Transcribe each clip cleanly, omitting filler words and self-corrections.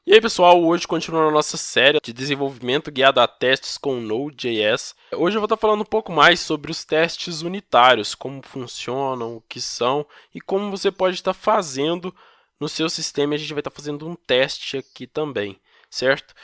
E aí pessoal, hoje continuando a nossa série de desenvolvimento guiado a testes com Node.js. Hoje eu vou estar falando um pouco mais sobre os testes unitários, como funcionam, o que são e como você pode estar fazendo no seu sistema. A gente vai estar fazendo um teste aqui também, certo?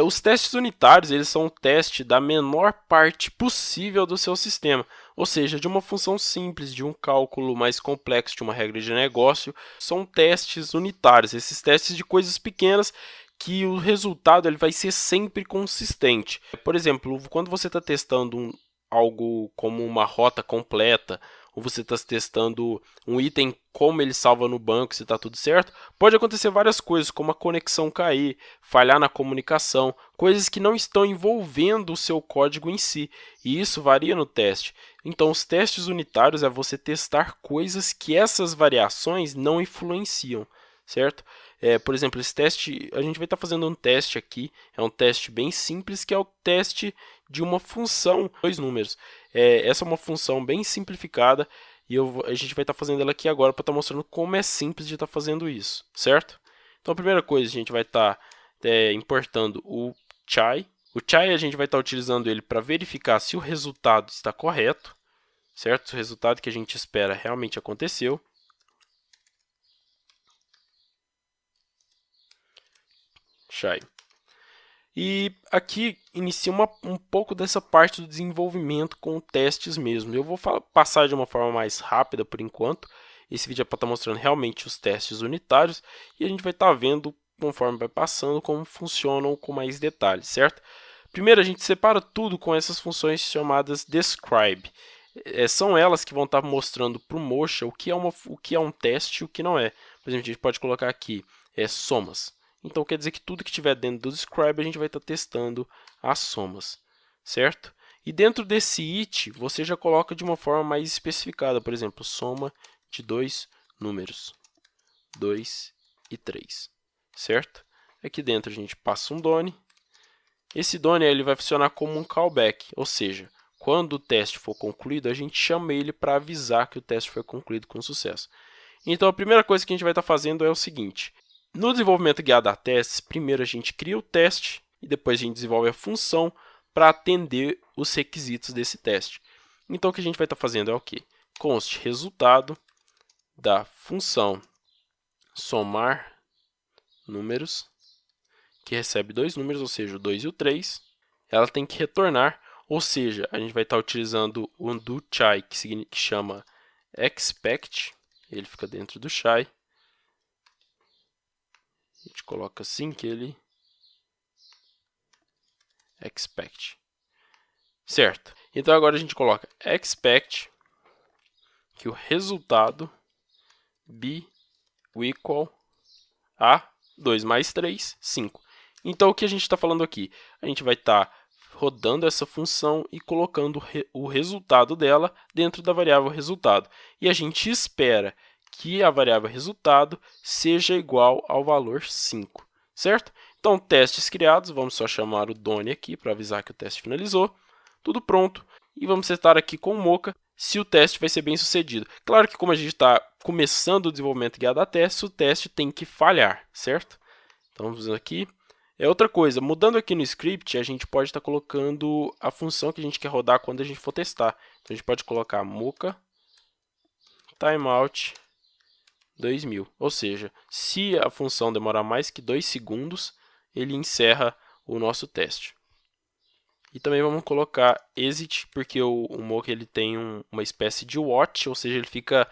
Os testes unitários eles são um teste da menor parte possível do seu sistema, ou seja, de uma função simples, de um cálculo mais complexo, de uma regra de negócio. São testes unitários, esses testes de coisas pequenas que o resultado ele vai ser sempre consistente. Por exemplo, quando você está testando algo como uma rota completa, ou você está testando um item como ele salva no banco, se está tudo certo, pode acontecer várias coisas, como a conexão cair, falhar na comunicação, coisas que não estão envolvendo o seu código em si, e isso varia no teste. Então, os testes unitários é você testar coisas que essas variações não influenciam, certo? Por exemplo, esse teste, a gente vai estar fazendo um teste aqui, é um teste bem simples, que é o teste de uma função, dois números. Essa é uma função bem simplificada e a gente vai estar fazendo ela aqui agora para estar mostrando como é simples de estar fazendo isso, certo? Então, a primeira coisa, a gente vai estar importando o chai. O chai a gente vai estar utilizando ele para verificar se o resultado está correto, certo? Se o resultado que a gente espera realmente aconteceu. Chai. E aqui inicia um pouco dessa parte do desenvolvimento com testes mesmo. Eu vou passar de uma forma mais rápida por enquanto. Esse vídeo é para estar mostrando realmente os testes unitários e a gente vai estar vendo, conforme vai passando, como funcionam com mais detalhes, certo? Primeiro a gente separa tudo com essas funções chamadas describe. São elas que vão estar mostrando para o Mocha o que é um teste e o que não é. Por exemplo, a gente pode colocar aqui somas. Então, quer dizer que tudo que estiver dentro do describe, a gente vai estar testando as somas, certo? E dentro desse it, você já coloca de uma forma mais especificada, por exemplo, soma de dois números, 2 e 3, certo? Aqui dentro a gente passa um done. Esse done ele vai funcionar como um callback, ou seja, quando o teste for concluído, a gente chama ele para avisar que o teste foi concluído com sucesso. Então, a primeira coisa que a gente vai estar fazendo é o seguinte. No desenvolvimento guiado a testes, primeiro a gente cria o teste e depois a gente desenvolve a função para atender os requisitos desse teste. Então, o que a gente vai estar fazendo é o quê? Const resultado da função somar números, que recebe dois números, ou seja, o 2 e o 3. Ela tem que retornar, ou seja, a gente vai estar utilizando o do chai, que chama expect, ele fica dentro do chai. A gente coloca assim que ele expect. Certo. Então agora a gente coloca expect que o resultado be equal a 2 mais 3, 5. Então o que a gente está falando aqui? A gente vai estar rodando essa função e colocando o resultado dela dentro da variável resultado. E a gente espera que a variável resultado seja igual ao valor 5, certo? Então, testes criados, vamos só chamar o Done aqui para avisar que o teste finalizou. Tudo pronto. E vamos testar aqui com o Mocha se o teste vai ser bem sucedido. Claro que como a gente está começando o desenvolvimento guiado a testes, o teste tem que falhar, certo? Então, vamos aqui. Outra coisa, mudando aqui no script, a gente pode estar colocando a função que a gente quer rodar quando a gente for testar. Então, a gente pode colocar Mocha timeout 2000. Ou seja, se a função demorar mais que 2 segundos, ele encerra o nosso teste. E também vamos colocar exit, porque o Mocha ele tem uma espécie de watch, ou seja, ele fica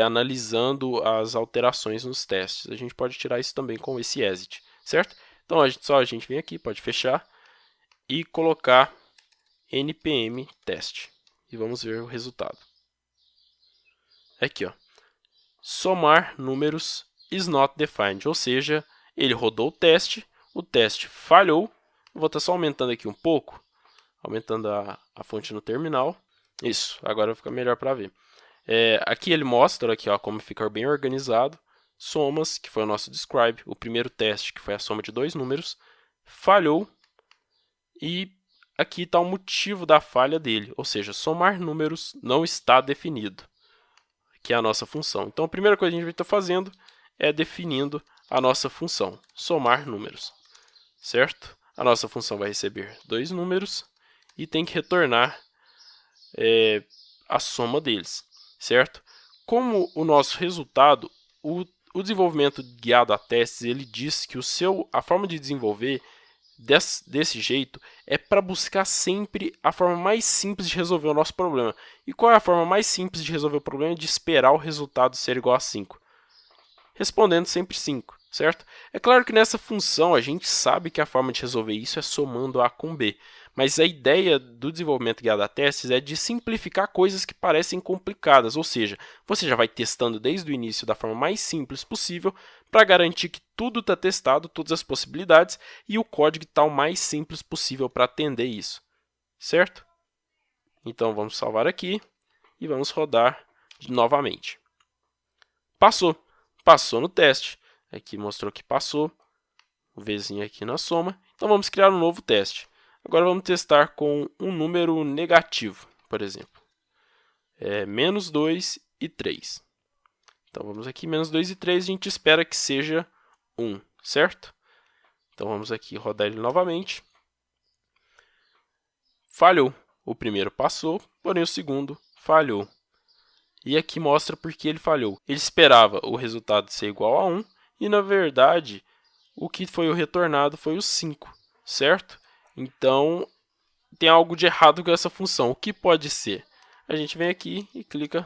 analisando as alterações nos testes. A gente pode tirar isso também com esse exit, certo? Então, a gente vem aqui, pode fechar e colocar npm test. E vamos ver o resultado. Aqui, ó. Somar números is not defined, ou seja, ele rodou o teste falhou. Vou estar só aumentando aqui um pouco, aumentando a fonte no terminal. Isso, agora fica melhor para ver. Aqui ele mostra aqui, ó, como ficar bem organizado. Somas, que foi o nosso describe, o primeiro teste, que foi a soma de dois números, falhou. E aqui está o motivo da falha dele, ou seja, somar números não está definido, que é a nossa função. Então, a primeira coisa que a gente vai estar fazendo é definindo a nossa função, somar números, certo? A nossa função vai receber 2 números e tem que retornar a soma deles, certo? Como o nosso resultado, o desenvolvimento guiado a testes, ele diz que a forma de desenvolver desse jeito é para buscar sempre a forma mais simples de resolver o nosso problema. E qual é a forma mais simples de resolver o problema? De esperar o resultado ser igual a 5. Respondendo sempre 5, certo? É claro que nessa função a gente sabe que a forma de resolver isso é somando A com B, mas a ideia do desenvolvimento guiado a testes é de simplificar coisas que parecem complicadas, ou seja, você já vai testando desde o início da forma mais simples possível para garantir que tudo está testado, todas as possibilidades, e o código está o mais simples possível para atender isso, certo? Então vamos salvar aqui e vamos rodar novamente. Passou! Passou no teste. Aqui mostrou que passou. O Vzinho aqui na soma. Então vamos criar um novo teste. Agora vamos testar com um número negativo, por exemplo. Menos 2 e 3. Então vamos aqui, menos 2 e 3, a gente espera que seja 1, certo? Então vamos aqui rodar ele novamente. Falhou. O primeiro passou, porém o segundo falhou. E aqui mostra por que ele falhou. Ele esperava o resultado ser igual a 1 e, na verdade, o que foi o retornado foi o 5, certo? Então, tem algo de errado com essa função. O que pode ser? A gente vem aqui e clica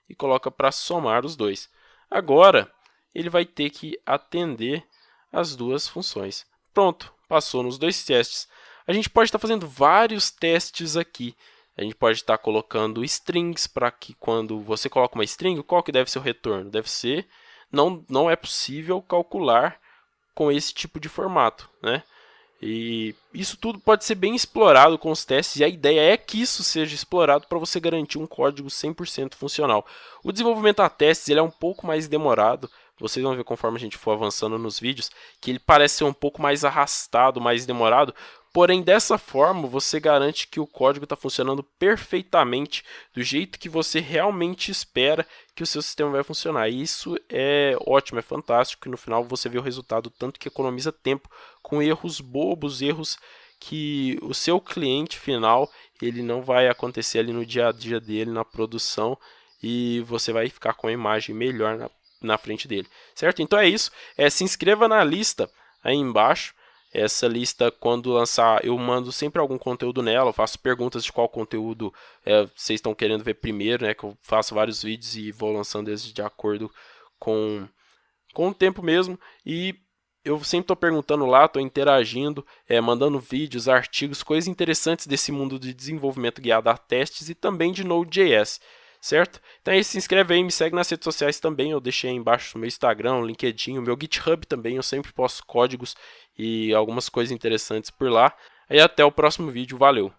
e coloca para somar os dois. Agora, ele vai ter que atender as duas funções. Pronto, passou nos dois testes. A gente pode estar fazendo vários testes aqui. A gente pode estar colocando strings para que quando você coloca uma string, qual que deve ser o retorno? Deve ser, não é possível calcular com esse tipo de formato, né? E isso tudo pode ser bem explorado com os testes e a ideia é que isso seja explorado para você garantir um código 100% funcional. O desenvolvimento a testes ele é um pouco mais demorado, vocês vão ver conforme a gente for avançando nos vídeos, que ele parece ser um pouco mais arrastado, mais demorado, porém dessa forma você garante que o código está funcionando perfeitamente do jeito que você realmente espera que o seu sistema vai funcionar. E isso é ótimo, é fantástico, e no final você vê o resultado, tanto que economiza tempo com erros bobos, erros que o seu cliente final ele não vai acontecer ali no dia a dia dele, na produção, e você vai ficar com a imagem melhor na frente dele, certo? Então é isso, se inscreva na lista aí embaixo. Essa lista, quando lançar, eu mando sempre algum conteúdo nela, eu faço perguntas de qual conteúdo vocês estão querendo ver primeiro, né? Que eu faço vários vídeos e vou lançando eles de acordo com o tempo mesmo. E eu sempre estou perguntando lá, estou interagindo, mandando vídeos, artigos, coisas interessantes desse mundo de desenvolvimento guiado a testes e também de Node.js, certo? Então aí se inscreve aí, me segue nas redes sociais também, eu deixei aí embaixo o meu Instagram, o LinkedIn, o meu GitHub também, eu sempre posto códigos e algumas coisas interessantes por lá. E até o próximo vídeo, valeu!